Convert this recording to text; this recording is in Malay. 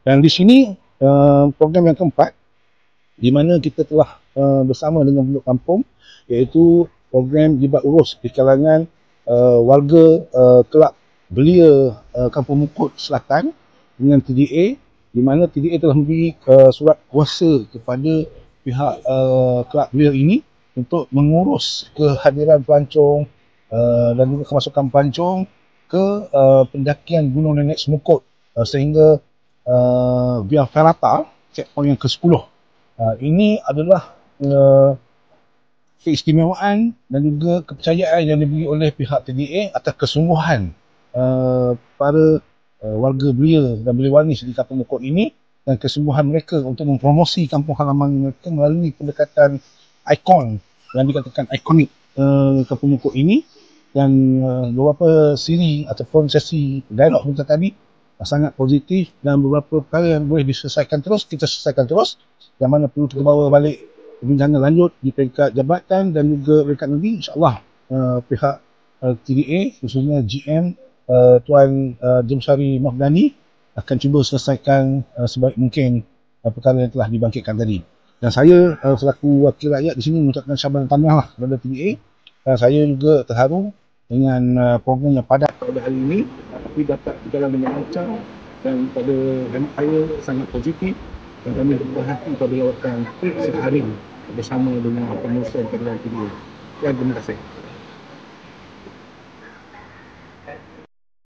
Dan di sini program yang keempat di mana kita telah bersama dengan penduduk kampung, iaitu program Jibat Urus di kalangan warga kelab belia Kampung Mukut Selatan dengan TDA, di mana TDA telah memberi surat kuasa kepada pihak kelab belia ini untuk mengurus kehadiran pelancong dan juga kemasukan pelancong ke pendakian Gunung Nenek Semukut sehingga via Ferata, checkpoint yang ke-10. Ini adalah keistimewaan dan juga kepercayaan yang diberi oleh pihak TDA atas kesungguhan para warga belia dan belia wanis di Kampung Mukut ini, dan kesungguhan mereka untuk mempromosi kampung halaman mereka melalui pendekatan ikon yang dikatakan ikonik Kampung Mukut ini. Dan beberapa siri ataupun sesi dialog kita tadi sangat positif, dan beberapa perkara yang boleh diselesaikan terus, kita selesaikan terus. Yang mana perlu kita bawa balik perbincangan lanjut di peringkat jabatan dan juga peringkat negeri, insyaAllah pihak TDA khususnya GM Tuan Jemsari Mahdani akan cuba selesaikan sebaik mungkin perkara yang telah dibangkitkan tadi. Dan saya selaku wakil rakyat di sini mengucapkan syabas tahniah lah kepada TDA. Saya juga terharu dengan program yang padat pada hari ini, tapi dapat berjalan dengan lancar dan pada hemat saya sangat positif, dan kami berhati pada lawatan sehari bersama dengan pengurusan program TDA. Terima kasih.